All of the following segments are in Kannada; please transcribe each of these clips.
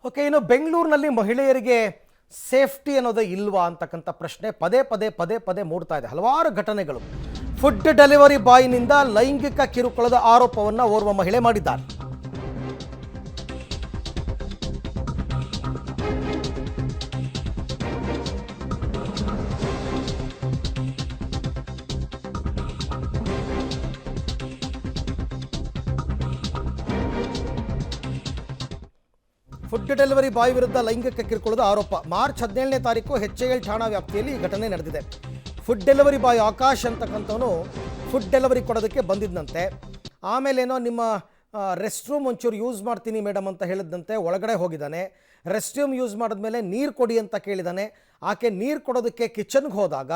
ಓಕೆ, ಇನ್ನು ಬೆಂಗಳೂರಿನಲ್ಲಿ ಮಹಿಳೆಯರಿಗೆ ಸೇಫ್ಟಿ ಅನ್ನೋದೇ ಇಲ್ವಾ ಅಂತಕ್ಕಂಥ ಪ್ರಶ್ನೆ ಪದೇ ಪದೇ ಪದೇ ಪದೇ ಮೂಡ್ತಾ ಇದೆ. ಹಲವಾರು ಘಟನೆಗಳು. ಫುಡ್ ಡೆಲಿವರಿ ಬಾಯ್ನಿಂದ ಲೈಂಗಿಕ ಕಿರುಕುಳದ ಆರೋಪವನ್ನು ಓರ್ವ ಮಹಿಳೆ ಮಾಡಿದ್ದಾರೆ. ಫುಡ್ ಡೆಲಿವರಿ ಬಾಯ್ ವಿರುದ್ಧ ಲೈಂಗಿಕ ಕಿರುಕುಳದ ಆರೋಪ. ಮಾರ್ಚ್ 17ನೇ ತಾರೀಕು HAL ಠಾಣಾ ವ್ಯಾಪ್ತಿಯಲ್ಲಿ ಈ ಘಟನೆ ನಡೆದಿದೆ. ಫುಡ್ ಡೆಲಿವರಿ ಬಾಯ್ ಆಕಾಶ್ ಅಂತಕ್ಕಂಥವನು ಫುಡ್ ಡೆಲಿವರಿ ಕೊಡೋದಕ್ಕೆ ಬಂದಿದ್ದಂತೆ. ಆಮೇಲೇನೋ ನಿಮ್ಮ ರೆಸ್ಟ್ ರೂಮ್ ಒಂಚೂರು ಯೂಸ್ ಮಾಡ್ತೀನಿ ಮೇಡಮ್ ಅಂತ ಹೇಳಿದಂತೆ ಒಳಗಡೆ ಹೋಗಿದ್ದಾನೆ. ರೆಸ್ಟ್ ರೂಮ್ ಯೂಸ್ ಮಾಡಿದ್ಮೇಲೆ ನೀರು ಕೊಡಿ ಅಂತ ಕೇಳಿದ್ದಾನೆ. ಆಕೆ ನೀರು ಕೊಡೋದಕ್ಕೆ ಕಿಚನ್ಗೆ ಹೋದಾಗ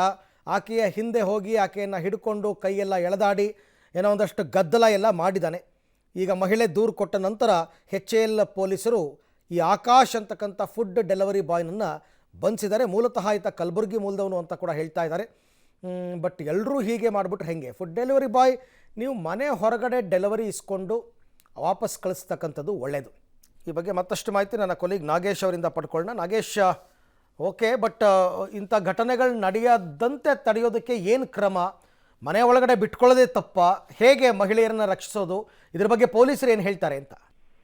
ಆಕೆಯ ಹಿಂದೆ ಹೋಗಿ ಆಕೆಯನ್ನು ಹಿಡ್ಕೊಂಡು ಕೈಯೆಲ್ಲ ಎಳೆದಾಡಿ ಏನೋ ಒಂದಷ್ಟು ಗದ್ದಲ ಎಲ್ಲ ಮಾಡಿದ್ದಾನೆ. ಈಗ ಮಹಿಳೆ ದೂರು ಕೊಟ್ಟ ನಂತರ HAL ಪೊಲೀಸರು ಈ ಆಕಾಶ್ ಅಂತಕ್ಕಂಥ ಫುಡ್ ಡೆಲಿವರಿ ಬಾಯ್ನನ್ನು ಬಂಧಿಸಿದ್ದಾರೆ. ಮೂಲತಃ ಈತ ಕಲಬುರಗಿ ಮೂಲದವನು ಅಂತ ಕೂಡ ಹೇಳ್ತಾ ಇದ್ದಾರೆ. ಬಟ್ ಎಲ್ಲರೂ ಹೀಗೆ ಮಾಡಿಬಿಟ್ರೆ ಹೆಂಗೆ? ಫುಡ್ ಡೆಲಿವರಿ ಬಾಯ್ ನೀವು ಮನೆ ಹೊರಗಡೆ ಡೆಲಿವರಿ ಇಸ್ಕೊಂಡು ವಾಪಸ್ ಕಳಿಸ್ತಕ್ಕಂಥದ್ದು ಒಳ್ಳೆಯದು. ಈ ಬಗ್ಗೆ ಮತ್ತಷ್ಟು ಮಾಹಿತಿ ನನ್ನ ಕೊಲೀಗ್ ನಾಗೇಶ್ ಅವರಿಂದ ಪಡ್ಕೊಳ್ಳೋಣ. ನಾಗೇಶ್, ಓಕೆ, ಬಟ್ ಇಂಥ ಘಟನೆಗಳು ನಡೆಯದಂತೆ ತಡೆಯೋದಕ್ಕೆ ಏನು ಕ್ರಮ? ಮನೆ ಒಳಗಡೆ ಬಿಟ್ಕೊಳ್ಳೋದೇ ತಪ್ಪ? ಹೇಗೆ ಮಹಿಳೆಯರನ್ನ ರಕ್ಷಿಸೋದು? ಇದ್ರ ಬಗ್ಗೆ ಪೊಲೀಸರು ಏನು ಹೇಳ್ತಾರೆ ಅಂತ?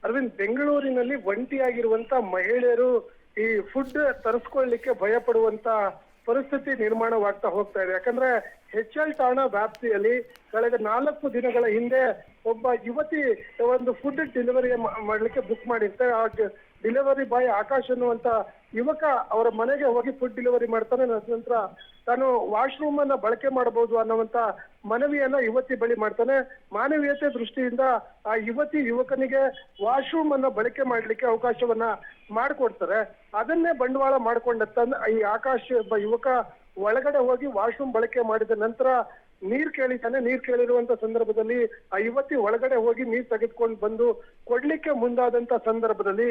ಅರವಿಂದ್, ಬೆಂಗಳೂರಿನಲ್ಲಿ ಒಂಟಿಯಾಗಿರುವಂತ ಮಹಿಳೆಯರು ಈ ಫುಡ್ ತರಿಸ್ಕೊಳ್ಳಿಕ್ಕೆ ಭಯ ಪಡುವಂತ ಪರಿಸ್ಥಿತಿ ನಿರ್ಮಾಣವಾಗ್ತಾ ಹೋಗ್ತಾ ಇದೆ. ಯಾಕಂದ್ರೆ HAL ಠಾಣಾ ವ್ಯಾಪ್ತಿಯಲ್ಲಿ ಕಳೆದ 4 ದಿನಗಳ ಹಿಂದೆ ಒಬ್ಬ ಯುವತಿ ಒಂದು ಫುಡ್ ಡೆಲಿವರಿ ಮಾಡ್ಲಿಕ್ಕೆ ಬುಕ್ ಮಾಡಿರ್ತಾರೆ. ಆ ಡೆಲಿವರಿ ಬಾಯ್ ಆಕಾಶ್ ಅನ್ನುವಂತ ಯುವಕ ಅವರ ಮನೆಗೆ ಹೋಗಿ ಫುಡ್ ಡೆಲಿವರಿ ಮಾಡ್ತಾನೆ. ನಂತರ ತಾನು ವಾಶ್ರೂಮ್ ಅನ್ನ ಬಳಕೆ ಮಾಡಬಹುದು ಅನ್ನುವಂತ ಮನವಿಯನ್ನ ಯುವತಿ ಬಳಿ ಮಾಡ್ತಾನೆ. ಮಾನವೀಯತೆ ದೃಷ್ಟಿಯಿಂದ ಆ ಯುವಕನಿಗೆ ವಾಶ್ರೂಮ್ ಅನ್ನ ಬಳಕೆ ಮಾಡ್ಲಿಕ್ಕೆ ಅವಕಾಶವನ್ನ ಮಾಡಿಕೊಡ್ತಾರೆ. ಅದನ್ನೇ ಬಂಡವಾಳ ಮಾಡ್ಕೊಂಡಂತ ಈ ಆಕಾಶ್ ಒಬ್ಬ ಯುವಕ ಒಳಗಡೆ ಹೋಗಿ ವಾಶ್ರೂಮ್ ಬಳಕೆ ಮಾಡಿದ ನಂತರ ನೀರ್ ಕೇಳಿತಾನೆ. ನೀರ್ ಕೇಳಿರುವಂತ ಸಂದರ್ಭದಲ್ಲಿ ಆ ಯುವತಿ ಒಳಗಡೆ ಹೋಗಿ ನೀರ್ ತೆಗೆದುಕೊಂಡು ಬಂದು ಕೊಡ್ಲಿಕ್ಕೆ ಮುಂದಾದಂತ ಸಂದರ್ಭದಲ್ಲಿ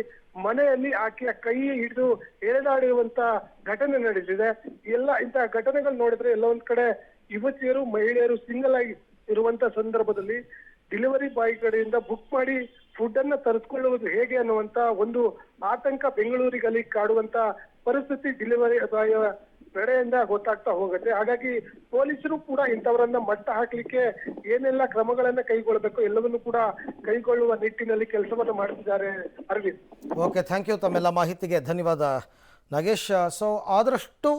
ಮನೆಯಲ್ಲಿ ಆಕೆಯ ಕೈ ಹಿಡಿದು ಎಳೆದಾಡಿರುವಂತ ಘಟನೆ ನಡೆದಿದೆ. ಇಂತಹ ಘಟನೆಗಳು ನೋಡಿದ್ರೆ ಎಲ್ಲ ಒಂದ್ ಕಡೆ ಯುವತಿಯರು ಮಹಿಳೆಯರು ಸಿಂಗಲ್ ಆಗಿ ಇರುವಂತ ಸಂದರ್ಭದಲ್ಲಿ ಡೆಲಿವರಿ ಬಾಯ್ ಕಡೆಯಿಂದ ಬುಕ್ ಮಾಡಿ ಫುಡ್ ಅನ್ನ ತರಿಸ್ಕೊಳ್ಳುವುದು ಹೇಗೆ ಅನ್ನುವಂತ ಒಂದು ಆತಂಕ ಬೆಂಗಳೂರಿಗಲ್ಲಿ ಕಾಡುವಂತ ಪರಿಸ್ಥಿತಿ ಡೆಲಿವರಿ ಬಾಯ್ ಕಡೆಯಿಂದ ಗೊತ್ತಾಗ್ತಾ ಹೋಗುತ್ತೆ. ಹಾಗಾಗಿ ಪೊಲೀಸರು ಕೂಡ ಇಂಥವರನ್ನ ಮಟ್ಟ ಹಾಕ್ಲಿಕ್ಕೆ ಏನೆಲ್ಲ ಕ್ರಮಗಳನ್ನ ಕೈಗೊಳ್ಳಬೇಕು ಎಲ್ಲವನ್ನೂ ಕೂಡ ಕೈಗೊಳ್ಳುವ ನಿಟ್ಟಿನಲ್ಲಿ ಕೆಲಸವನ್ನು ಮಾಡ್ತಿದ್ದಾರೆ. Aravind, okay, thank you. ತಮ್ಮೆಲ್ಲ ಮಾಹಿತಿಗೆ ಧನ್ಯವಾದ ನಾಗೇಶ್. ಸೊ ಆದಷ್ಟು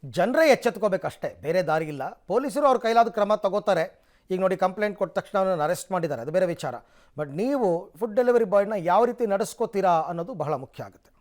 ಜನರೇ ಎಚ್ಚೆತ್ಕೋಬೇಕಷ್ಟೇ, ಬೇರೆ ದಾರಿ ಇಲ್ಲ. ಪೊಲೀಸರು ಅವ್ರ ಕೈಲಾದ ಕ್ರಮ ತಗೋತಾರೆ. ಈಗ ನೋಡಿ, ಕಂಪ್ಲೇಂಟ್ ಕೊಟ್ಟ ತಕ್ಷಣ ಅವನನ್ನು ಅರೆಸ್ಟ್ ಮಾಡಿದ್ದಾರೆ, ಅದು ಬೇರೆ ವಿಚಾರ. ಬಟ್ ನೀವು ಫುಡ್ ಡೆಲಿವರಿ ಬಾಯ್ನ ಯಾವ ರೀತಿ ನಡೆಸ್ಕೋತೀರಾ ಅನ್ನೋದು ಬಹಳ ಮುಖ್ಯ ಆಗುತ್ತೆ.